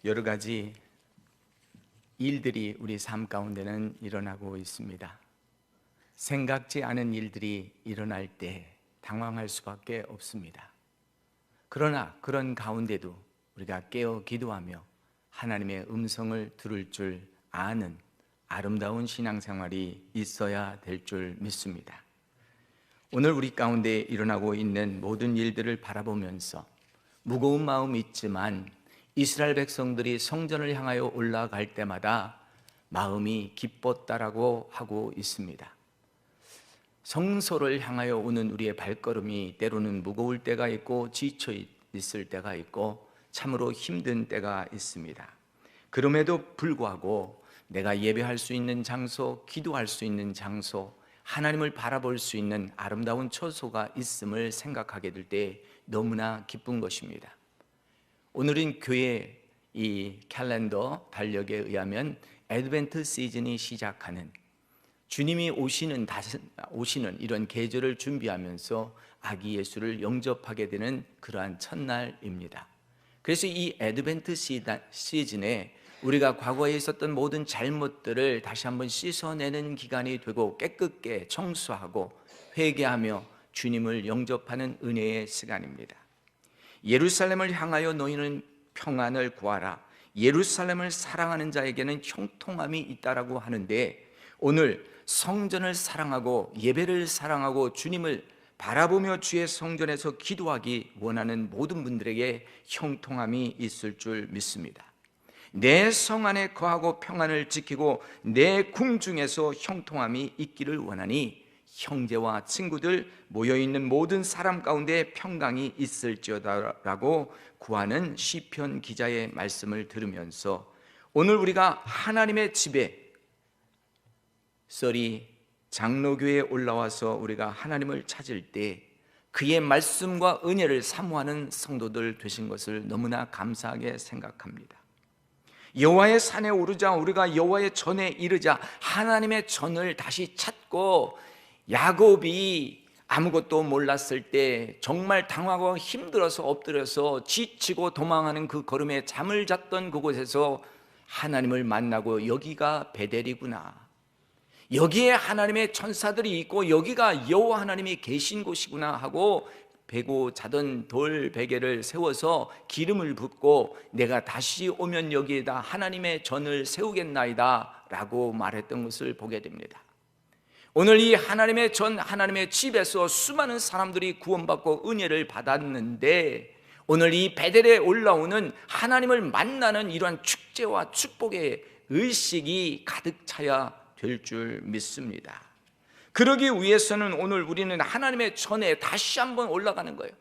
여러 가지 일들이 우리 삶 가운데는 일어나고 있습니다. 생각지 않은 일들이 일어날 때 당황할 수밖에 없습니다. 그러나 그런 가운데도 우리가 깨어 기도하며 하나님의 음성을 들을 줄 아는 아름다운 신앙생활이 있어야 될 줄 믿습니다. 오늘 우리 가운데 일어나고 있는 모든 일들을 바라보면서 무거운 마음이 있지만 이스라엘 백성들이 성전을 향하여 올라갈 때마다 마음이 기뻤다라고 하고 있습니다. 성소를 향하여 오는 우리의 발걸음이 때로는 무거울 때가 있고 지쳐 있을 때가 있고 참으로 힘든 때가 있습니다. 그럼에도 불구하고 내가 예배할 수 있는 장소, 기도할 수 있는 장소, 하나님을 바라볼 수 있는 아름다운 처소가 있음을 생각하게 될 때 너무나 기쁜 것입니다. 오늘은 교회 이 캘린더 달력에 의하면 애드벤트 시즌이 시작하는, 주님이 오시는 이런 계절을 준비하면서 아기 예수를 영접하게 되는 그러한 첫날입니다. 그래서 이 애드벤트 시즌에 우리가 과거에 있었던 모든 잘못들을 다시 한번 씻어내는 기간이 되고 깨끗게 청소하고 회개하며 주님을 영접하는 은혜의 시간입니다. 예루살렘을 향하여 너희는 평안을 구하라. 예루살렘을 사랑하는 자에게는 형통함이 있다라고 하는데, 오늘 성전을 사랑하고 예배를 사랑하고 주님을 바라보며 주의 성전에서 기도하기 원하는 모든 분들에게 형통함이 있을 줄 믿습니다. 내 성 안에 거하고 평안을 지키고 내 궁중에서 형통함이 있기를 원하니 형제와 친구들 모여있는 모든 사람 가운데 평강이 있을지어다라고 구하는 시편 기자의 말씀을 들으면서 오늘 우리가 하나님의 집에 썰이 장로교회에 올라와서 우리가 하나님을 찾을 때 그의 말씀과 은혜를 사모하는 성도들 되신 것을 너무나 감사하게 생각합니다. 여호와의 산에 오르자 우리가 여호와의 전에 이르자 하나님의 전을 다시 찾고, 야곱이 아무것도 몰랐을 때 정말 당하고 힘들어서 엎드려서 지치고 도망하는 그 걸음에 잠을 잤던 그곳에서 하나님을 만나고 여기가 베델이구나, 여기에 하나님의 천사들이 있고 여기가 여호와 하나님이 계신 곳이구나 하고 베고 자던 돌 베개를 세워서 기름을 붓고 내가 다시 오면 여기에다 하나님의 전을 세우겠나이다 라고 말했던 것을 보게 됩니다. 오늘 이 하나님의 전, 하나님의 집에서 수많은 사람들이 구원받고 은혜를 받았는데, 오늘 이 베델에 올라오는 하나님을 만나는 이러한 축제와 축복의 의식이 가득 차야 될 줄 믿습니다. 그러기 위해서는 오늘 우리는 하나님의 전에 다시 한번 올라가는 거예요.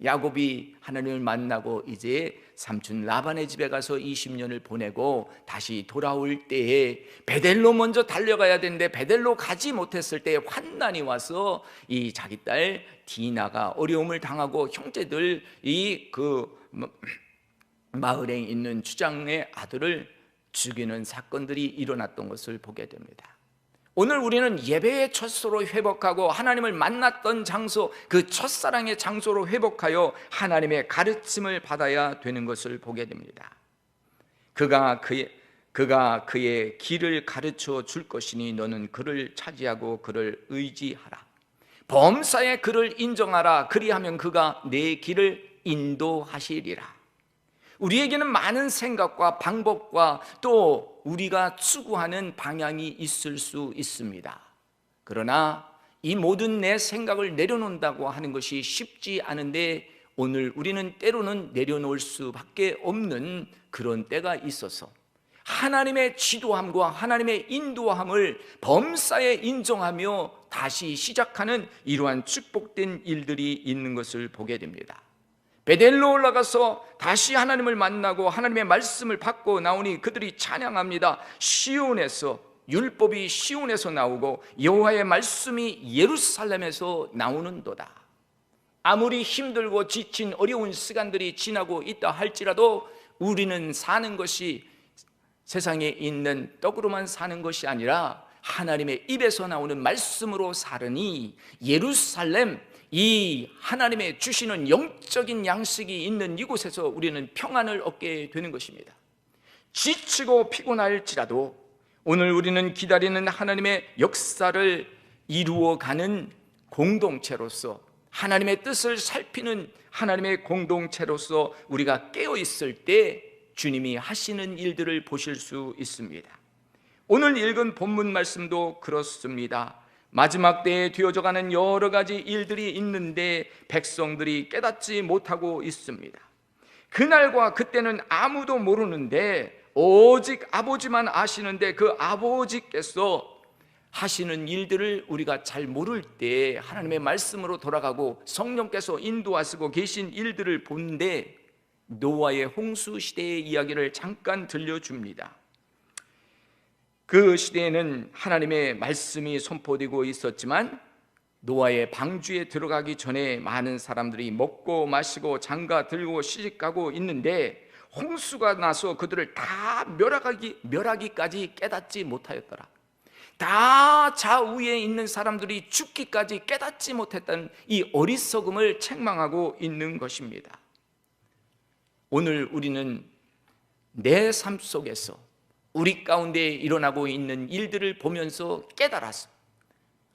야곱이 하나님을 만나고 이제 삼촌 라반의 집에 가서 20년을 보내고 다시 돌아올 때에 베델로 먼저 달려가야 되는데 베델로 가지 못했을 때 환난이 와서 이 자기 딸 디나가 어려움을 당하고 형제들이 그 마을에 있는 주장의 아들을 죽이는 사건들이 일어났던 것을 보게 됩니다. 오늘 우리는 예배의 처소로 회복하고 하나님을 만났던 장소, 그 첫사랑의 장소로 회복하여 하나님의 가르침을 받아야 되는 것을 보게 됩니다. 그가 그의 길을 가르쳐 줄 것이니 너는 그를 차지하고 그를 의지하라. 범사에 그를 인정하라. 그리하면 그가 내 길을 인도하시리라. 우리에게는 많은 생각과 방법과 또 우리가 추구하는 방향이 있을 수 있습니다. 그러나 이 모든 내 생각을 내려놓는다고 하는 것이 쉽지 않은데, 오늘 우리는 때로는 내려놓을 수밖에 없는 그런 때가 있어서 하나님의 지도함과 하나님의 인도함을 범사에 인정하며 다시 시작하는 이러한 축복된 일들이 있는 것을 보게 됩니다. 베델로 올라가서 다시 하나님을 만나고 하나님의 말씀을 받고 나오니 그들이 찬양합니다. 시온에서, 율법이 시온에서 나오고 여호와의 말씀이 예루살렘에서 나오는도다. 아무리 힘들고 지친 어려운 시간들이 지나고 있다 할지라도 우리는 사는 것이 세상에 있는 떡으로만 사는 것이 아니라 하나님의 입에서 나오는 말씀으로 살으니 예루살렘, 이 하나님의 주시는 영적인 양식이 있는 이곳에서 우리는 평안을 얻게 되는 것입니다. 지치고 피곤할지라도 오늘 우리는 기다리는 하나님의 역사를 이루어가는 공동체로서, 하나님의 뜻을 살피는 하나님의 공동체로서 우리가 깨어있을 때 주님이 하시는 일들을 보실 수 있습니다. 오늘 읽은 본문 말씀도 그렇습니다. 마지막 때에 되어져가는 여러 가지 일들이 있는데 백성들이 깨닫지 못하고 있습니다. 그날과 그때는 아무도 모르는데 오직 아버지만 아시는데, 그 아버지께서 하시는 일들을 우리가 잘 모를 때 하나님의 말씀으로 돌아가고 성령께서 인도하시고 계신 일들을 보는데, 노아의 홍수 시대의 이야기를 잠깐 들려줍니다. 그 시대에는 하나님의 말씀이 선포되고 있었지만 노아의 방주에 들어가기 전에 많은 사람들이 먹고 마시고 장가 들고 시집가고 있는데, 홍수가 나서 그들을 다 멸하기까지 깨닫지 못하였더라. 다 좌우에 있는 사람들이 죽기까지 깨닫지 못했던 이 어리석음을 책망하고 있는 것입니다. 오늘 우리는 내 삶 속에서 우리 가운데 일어나고 있는 일들을 보면서 깨달았어.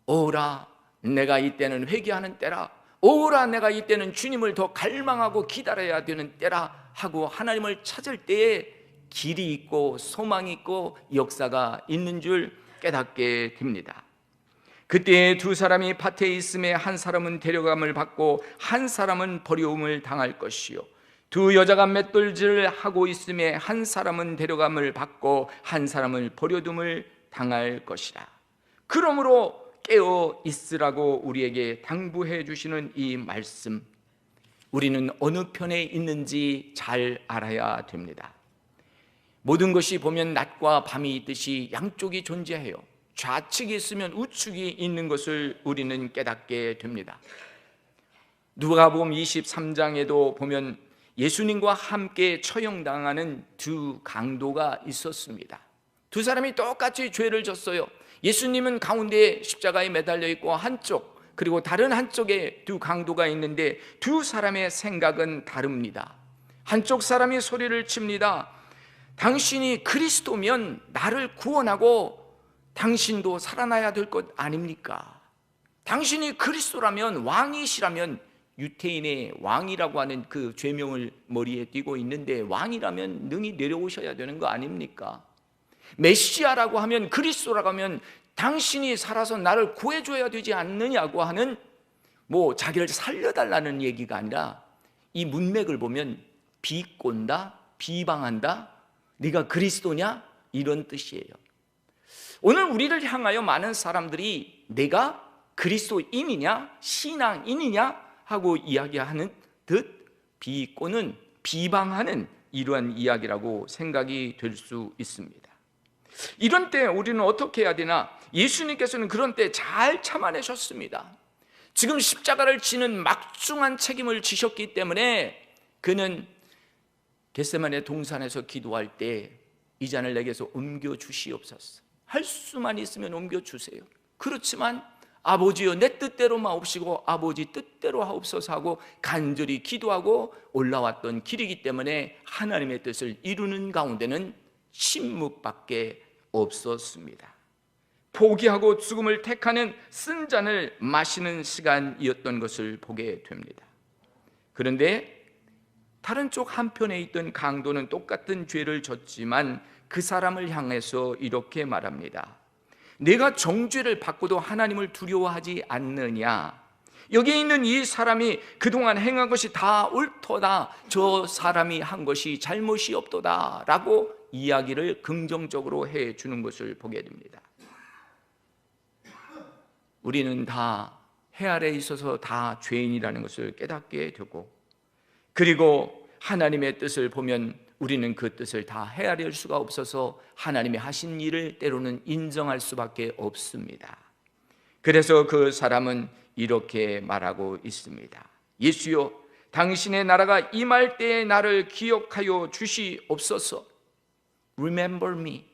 오라, 내가 이때는 회개하는 때라. 오라, 내가 이때는 주님을 더 갈망하고 기다려야 되는 때라 하고 하나님을 찾을 때에 길이 있고 소망이 있고 역사가 있는 줄 깨닫게 됩니다. 그때 두 사람이 밭에 있음에 한 사람은 데려감을 받고 한 사람은 버려움을 당할 것이요, 두 여자가 맷돌질을 하고 있음에 한 사람은 데려감을 받고 한 사람은 버려둠을 당할 것이라. 그러므로 깨어 있으라고 우리에게 당부해 주시는 이 말씀, 우리는 어느 편에 있는지 잘 알아야 됩니다. 모든 것이 보면 낮과 밤이 있듯이 양쪽이 존재해요. 좌측이 있으면 우측이 있는 것을 우리는 깨닫게 됩니다. 누가복음 23장에도 보면 예수님과 함께 처형당하는 두 강도가 있었습니다. 두 사람이 똑같이 죄를 졌어요. 예수님은 가운데 십자가에 매달려 있고 한쪽, 그리고 다른 한쪽에 두 강도가 있는데 두 사람의 생각은 다릅니다. 한쪽 사람이 소리를 칩니다. 당신이 그리스도면 나를 구원하고 당신도 살아나야 될 것 아닙니까? 당신이 그리스도라면, 왕이시라면, 유태인의 왕이라고 하는 그 죄명을 머리에 띠고 있는데 왕이라면 능히 내려오셔야 되는 거 아닙니까? 메시아라고 하면, 그리스도라고 하면 당신이 살아서 나를 구해줘야 되지 않느냐고 하는, 자기를 살려달라는 얘기가 아니라 이 문맥을 보면 비꼰다, 비방한다, 네가 그리스도냐? 이런 뜻이에요. 오늘 우리를 향하여 많은 사람들이 내가 그리스도인이냐, 신앙인이냐 하고 이야기하는 듯 비꼬는, 비방하는 이러한 이야기라고 생각이 될 수 있습니다. 이런 때 우리는 어떻게 해야 되나? 예수님께서는 그런 때 잘 참아내셨습니다. 지금 십자가를 지는 막중한 책임을 지셨기 때문에 그는 겟세마네 동산에서 기도할 때 이 잔을 내게서 옮겨 주시옵소서. 할 수만 있으면 옮겨 주세요. 그렇지만 아버지여, 내 뜻대로 마옵시고 아버지 뜻대로 하옵소서 하고 간절히 기도하고 올라왔던 길이기 때문에 하나님의 뜻을 이루는 가운데는 침묵밖에 없었습니다. 포기하고 죽음을 택하는 쓴 잔을 마시는 시간이었던 것을 보게 됩니다. 그런데 다른 쪽 한편에 있던 강도는 똑같은 죄를 졌지만 그 사람을 향해서 이렇게 말합니다. 내가 정죄를 받고도 하나님을 두려워하지 않느냐? 여기 있는 이 사람이 그동안 행한 것이 다 옳도다, 저 사람이 한 것이 잘못이 없도다 라고 이야기를 긍정적으로 해주는 것을 보게 됩니다. 우리는 다 해 아래 있어서 다 죄인이라는 것을 깨닫게 되고, 그리고 하나님의 뜻을 보면 우리는 그 뜻을 다 헤아릴 수가 없어서 하나님이 하신 일을 때로는 인정할 수밖에 없습니다. 그래서 그 사람은 이렇게 말하고 있습니다. 예수여, 당신의 나라가 임할 때에 나를 기억하여 주시옵소서. Remember me.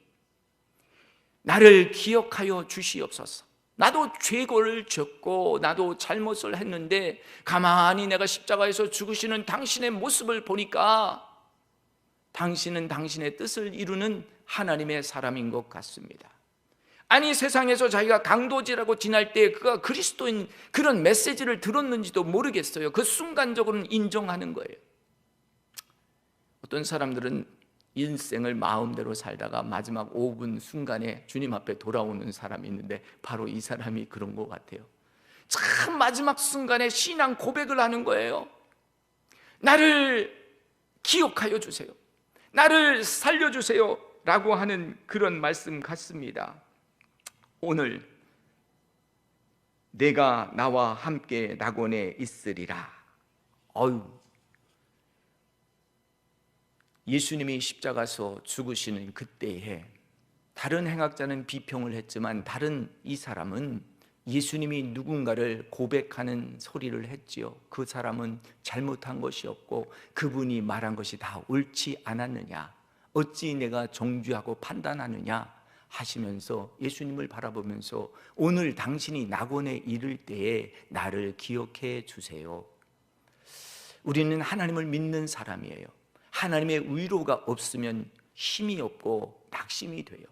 나를 기억하여 주시옵소서. 나도 죄를 졌고 나도 잘못을 했는데 가만히 내가 십자가에서 죽으시는 당신의 모습을 보니까 당신은 당신의 뜻을 이루는 하나님의 사람인 것 같습니다. 아니, 세상에서 자기가 강도질하고 지날 때 그가 그리스도인 그런 메시지를 들었는지도 모르겠어요. 그 순간적으로는 인정하는 거예요. 어떤 사람들은 인생을 마음대로 살다가 마지막 5분 순간에 주님 앞에 돌아오는 사람이 있는데 바로 이 사람이 그런 것 같아요. 참 마지막 순간에 신앙 고백을 하는 거예요. 나를 기억하여 주세요, 나를 살려주세요 라고 하는 그런 말씀 같습니다. 오늘 내가 나와 함께 낙원에 있으리라. 예수님이 십자가에서 죽으시는 그때에 다른 행악자는 비평을 했지만 다른 이 사람은 예수님이 누군가를 고백하는 소리를 했지요. 그 사람은 잘못한 것이 없고 그분이 말한 것이 다 옳지 않았느냐, 어찌 내가 정죄하고 판단하느냐 하시면서 예수님을 바라보면서 오늘 당신이 낙원에 이를 때에 나를 기억해 주세요. 우리는 하나님을 믿는 사람이에요. 하나님의 위로가 없으면 힘이 없고 낙심이 돼요.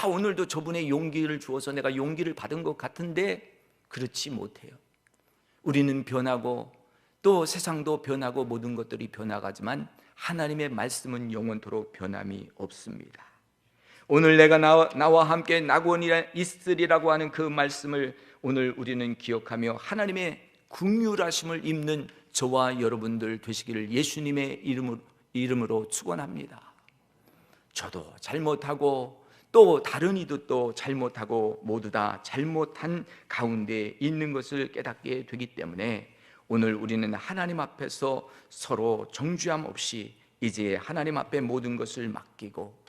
오늘도 저분의 용기를 주어서 내가 용기를 받은 것 같은데 그렇지 못해요. 우리는 변하고 또 세상도 변하고 모든 것들이 변화가지만 하나님의 말씀은 영원토록 변함이 없습니다. 오늘 내가 나와 함께 낙원에 있으리라고 하는 그 말씀을 오늘 우리는 기억하며 하나님의 긍휼하심을 입는 저와 여러분들 되시기를 예수님의 이름으로 축원합니다. 저도 잘못하고 또 다른 이도 또 잘못하고 모두 다 잘못한 가운데 있는 것을 깨닫게 되기 때문에 오늘 우리는 하나님 앞에서 서로 정죄함 없이 이제 하나님 앞에 모든 것을 맡기고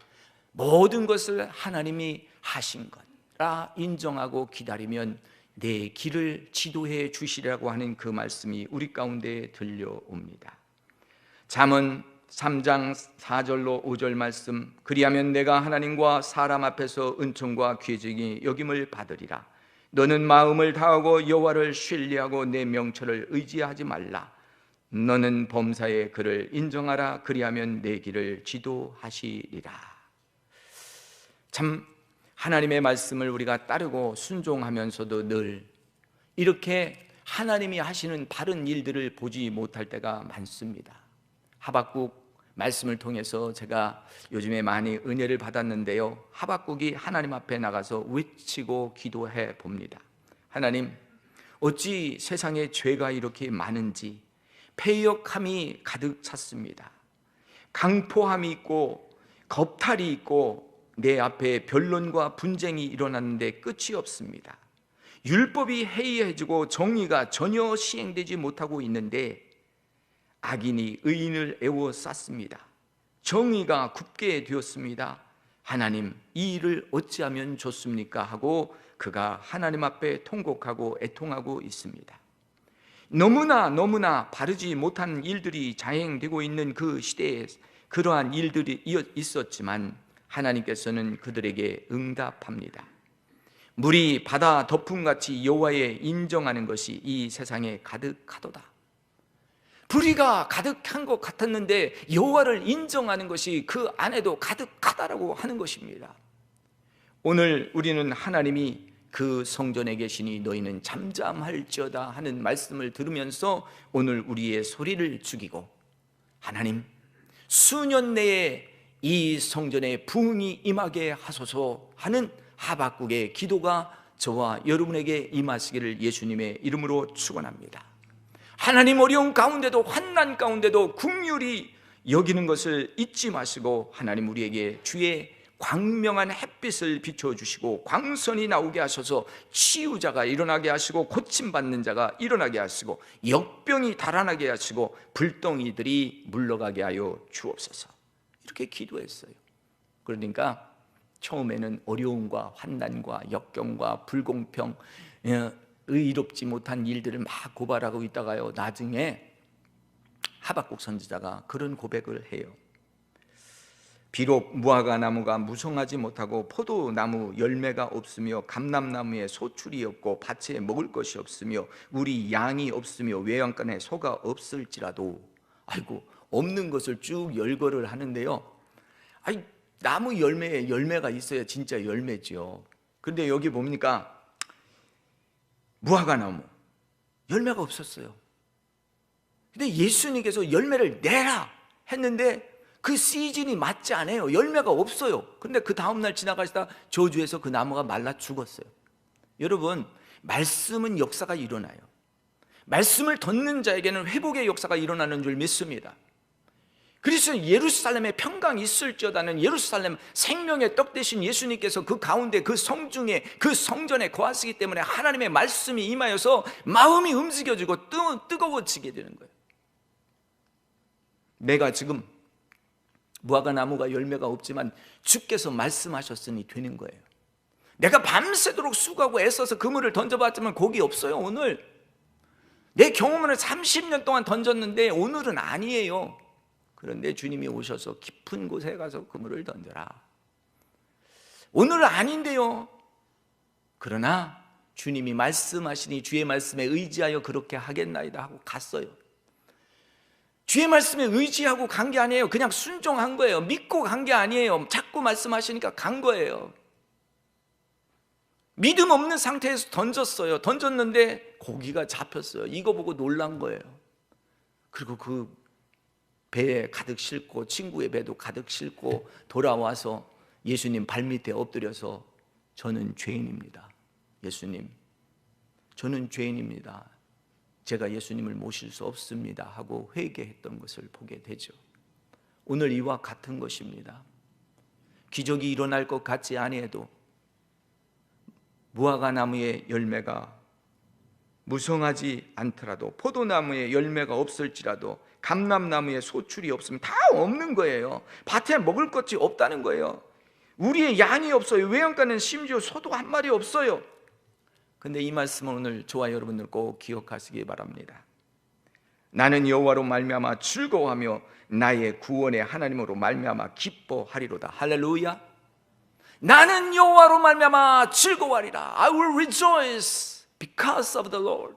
모든 것을 하나님이 하신 거라 인정하고 기다리면 내 길을 지도해 주시라고 하는 그 말씀이 우리 가운데 들려옵니다. 잠언 3장 4절로 5절 말씀, 그리하면 내가 하나님과 사람 앞에서 은총과 귀중히 여김을 받으리라. 너는 마음을 다하고 여호와를 신뢰하고 내 명철을 의지하지 말라. 너는 범사의 그를 인정하라. 그리하면 내 길을 지도하시리라. 참 하나님의 말씀을 우리가 따르고 순종하면서도 늘 이렇게 하나님이 하시는 바른 일들을 보지 못할 때가 많습니다. 하박국 말씀을 통해서 제가 요즘에 많이 은혜를 받았는데요, 하박국이 하나님 앞에 나가서 외치고 기도해 봅니다. 하나님, 어찌 세상에 죄가 이렇게 많은지 패역함이 가득 찼습니다. 강포함이 있고 겁탈이 있고 내 앞에 변론과 분쟁이 일어났는데 끝이 없습니다. 율법이 해이해지고 정의가 전혀 시행되지 못하고 있는데 악인이 의인을 애워쌌습니다. 정의가 굽게 되었습니다. 하나님, 이 일을 어찌하면 좋습니까? 하고 그가 하나님 앞에 통곡하고 애통하고 있습니다. 너무나 바르지 못한 일들이 자행되고 있는 그 시대에 그러한 일들이 있었지만 하나님께서는 그들에게 응답합니다. 물이 바다 덮음같이 여호와의 인정하는 것이 이 세상에 가득하도다. 불의가 가득한 것 같았는데 여호와를 인정하는 것이 그 안에도 가득하다라고 하는 것입니다. 오늘 우리는 하나님이 그 성전에 계시니 너희는 잠잠할지어다 하는 말씀을 들으면서 오늘 우리의 소리를 죽이고 하나님, 수년 내에 이 성전에 부흥이 임하게 하소서 하는 하박국의 기도가 저와 여러분에게 임하시기를 예수님의 이름으로 축원합니다. 하나님, 어려운 가운데도 환난 가운데도 긍휼히 여기는 것을 잊지 마시고 하나님 우리에게 주의 광명한 햇빛을 비춰주시고 광선이 나오게 하셔서 치유자가 일어나게 하시고 고침받는 자가 일어나게 하시고 역병이 달아나게 하시고 불덩이들이 물러가게 하여 주옵소서. 이렇게 기도했어요. 그러니까 처음에는 어려움과 환난과 역경과 불공평, 의롭지 못한 일들을 막 고발하고 있다가요, 나중에 하박국 선지자가 그런 고백을 해요. 비록 무화과 나무가 무성하지 못하고 포도나무 열매가 없으며 감람나무에 소출이 없고 밭에 먹을 것이 없으며 우리 양이 없으며 외양간에 소가 없을지라도, 아이고, 없는 것을 쭉 열거를 하는데요. 아니, 나무 열매에 열매가 있어야 진짜 열매죠. 근데 여기 보니까 무화과 나무 열매가 없었어요. 근데 예수님께서 열매를 내라 했는데 그 시즌이 맞지 않아요. 열매가 없어요. 근데 그 다음날 지나가시다 저주에서 그 나무가 말라 죽었어요. 여러분, 말씀은 역사가 일어나요. 말씀을 듣는 자에게는 회복의 역사가 일어나는 줄 믿습니다. 그래서 예루살렘에 평강이 있을지어다는 예루살렘 생명의 떡 되신 예수님께서 그 가운데 그 성중에 그 성전에 거하시기 때문에 하나님의 말씀이 임하여서 마음이 움직여지고 뜨거워지게 되는 거예요. 내가 지금 무화과 나무가 열매가 없지만 주께서 말씀하셨으니 되는 거예요. 내가 밤새도록 수고하고 애써서 그물을 던져봤지만 고기 없어요. 오늘 내 경험으로 30년 동안 던졌는데 오늘은 아니에요. 그런데 주님이 오셔서 깊은 곳에 가서 그물을 던져라. 오늘은 아닌데요. 그러나 주님이 말씀하시니 주의 말씀에 의지하여 그렇게 하겠나이다 하고 갔어요. 주의 말씀에 의지하고 간 게 아니에요. 그냥 순종한 거예요. 믿고 간 게 아니에요. 자꾸 말씀하시니까 간 거예요. 믿음 없는 상태에서 던졌어요. 던졌는데 고기가 잡혔어요. 이거 보고 놀란 거예요. 그리고 그 배에 가득 싣고 친구의 배도 가득 싣고 돌아와서 예수님 발밑에 엎드려서 저는 죄인입니다. 예수님, 저는 죄인입니다. 제가 예수님을 모실 수 없습니다 하고 회개했던 것을 보게 되죠. 오늘 이와 같은 것입니다. 기적이 일어날 것 같지 아니해도 무화과 나무의 열매가 무성하지 않더라도 포도나무에 열매가 없을지라도 감람나무에 소출이 없으면 다 없는 거예요. 밭에 먹을 것이 없다는 거예요. 우리의 양이 없어요. 외양간에는 심지어 소도 한 마리 없어요. 근데 이 말씀은 오늘 저와 여러분들 꼭 기억하시기 바랍니다. 나는 여호와로 말미암아 즐거워하며 나의 구원의 하나님으로 말미암아 기뻐하리로다. 할렐루야. 나는 여호와로 말미암아 즐거워하리라. I will rejoice because of the Lord.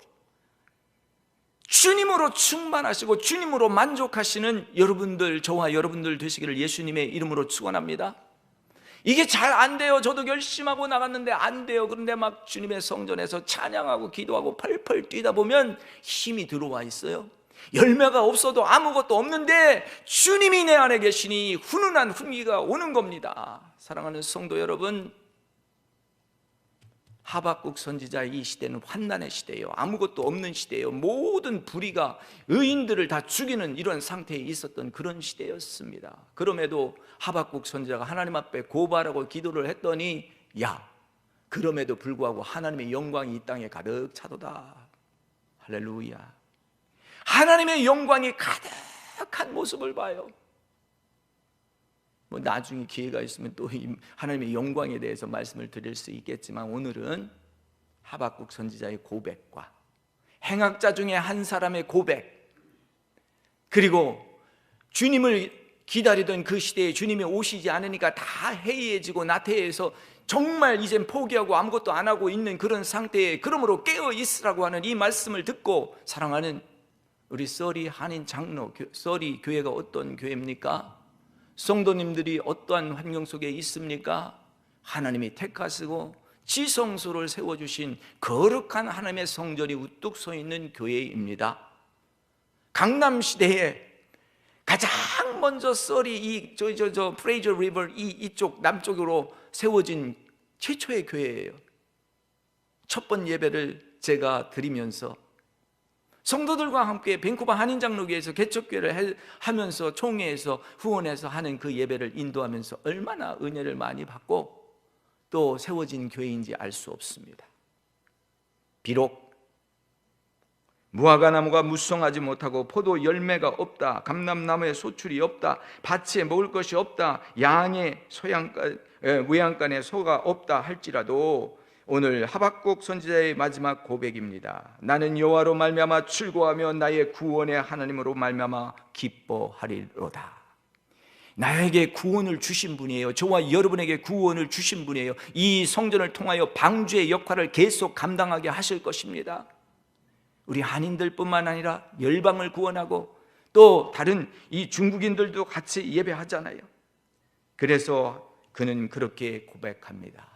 주님으로 충만하시고 주님으로 만족하시는 여러분들, 저와 여러분들 되시기를 예수님의 이름으로 축원합니다. 이게 잘 안 돼요. 저도 열심히 하고 나갔는데 안 돼요. 그런데 막 주님의 성전에서 찬양하고 기도하고 펄펄 뛰다 보면 힘이 들어와 있어요. 열매가 없어도 아무것도 없는데 주님이 내 안에 계시니 훈훈한 훈기가 오는 겁니다. 사랑하는 성도 여러분, 하박국 선지자의 이 시대는 환난의 시대예요. 아무것도 없는 시대예요. 모든 불의가 의인들을 다 죽이는 이런 상태에 있었던 그런 시대였습니다. 그럼에도 하박국 선지자가 하나님 앞에 고발하고 기도를 했더니 그럼에도 불구하고 하나님의 영광이 이 땅에 가득 차도다. 할렐루야. 하나님의 영광이 가득한 모습을 봐요. 나중에 기회가 있으면 또 하나님의 영광에 대해서 말씀을 드릴 수 있겠지만 오늘은 하박국 선지자의 고백과 행악자 중에 한 사람의 고백, 그리고 주님을 기다리던 그 시대에 주님이 오시지 않으니까 다 해이해지고 나태해서 정말 이젠 포기하고 아무것도 안 하고 있는 그런 상태에, 그러므로 깨어 있으라고 하는 이 말씀을 듣고, 사랑하는 우리 썰이 한인 장로, 썰이 교회가 어떤 교회입니까? 성도님들이 어떠한 환경 속에 있습니까? 하나님이 택하시고 지성소를 세워주신 거룩한 하나님의 성전이 우뚝 서 있는 교회입니다. 강남시대에 가장 먼저 썰이 프레이저 리버 이쪽 남쪽으로 세워진 최초의 교회예요. 첫 번 예배를 제가 드리면서 성도들과 함께 밴쿠버 한인장로교회에서 개척교회를 하면서 총회에서 후원해서 하는 그 예배를 인도하면서 얼마나 은혜를 많이 받고 또 세워진 교회인지 알 수 없습니다. 비록 무화과 나무가 무성하지 못하고 포도 열매가 없다, 감람나무에 소출이 없다, 밭에 먹을 것이 없다, 양의 외양간에 소가 없다 할지라도 오늘 하박국 선지자의 마지막 고백입니다. 나는 여호와로 말미암아 즐거워하며 나의 구원의 하나님으로 말미암아 기뻐하리로다. 나에게 구원을 주신 분이에요. 저와 여러분에게 구원을 주신 분이에요. 이 성전을 통하여 방주의 역할을 계속 감당하게 하실 것입니다. 우리 한인들뿐만 아니라 열방을 구원하고 또 다른 이 중국인들도 같이 예배하잖아요. 그래서 그는 그렇게 고백합니다.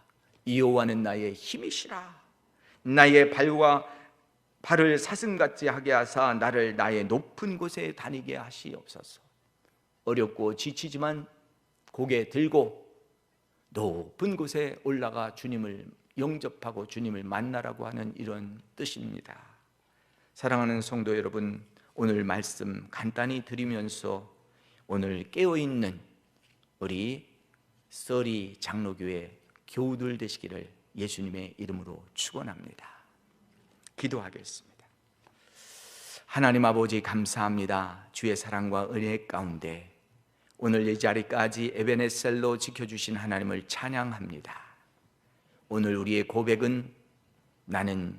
여호와는 나의 힘이시라. 나의 발을 사슴같이 하게 하사 나를 나의 높은 곳에 다니게 하시옵소서. 어렵고 지치지만 고개 들고 높은 곳에 올라가 주님을 영접하고 주님을 만나라고 하는 이런 뜻입니다. 사랑하는 성도 여러분, 오늘 말씀 간단히 드리면서 오늘 깨어있는 우리 서리 장로교회 교우들 되시기를 예수님의 이름으로 축원합니다. 기도하겠습니다. 하나님 아버지 감사합니다. 주의 사랑과 은혜 가운데 오늘 이 자리까지 에베네셀로 지켜주신 하나님을 찬양합니다. 오늘 우리의 고백은 나는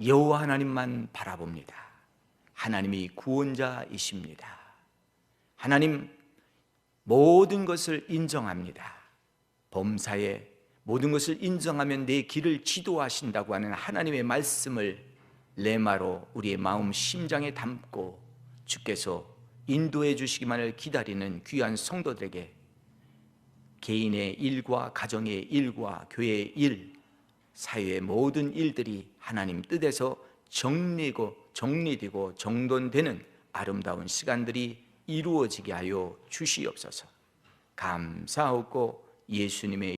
여호와 하나님만 바라봅니다. 하나님이 구원자이십니다. 하나님 모든 것을 인정합니다. 범사에 모든 것을 인정하면 내 길을 지도하신다고 하는 하나님의 말씀을 레마로 우리의 마음 심장에 담고 주께서 인도해 주시기만을 기다리는 귀한 성도들에게 개인의 일과 가정의 일과 교회의 일, 사회의 모든 일들이 하나님 뜻에서 정리되고 정돈되는 아름다운 시간들이 이루어지게 하여 주시옵소서. 감사하고 예수님의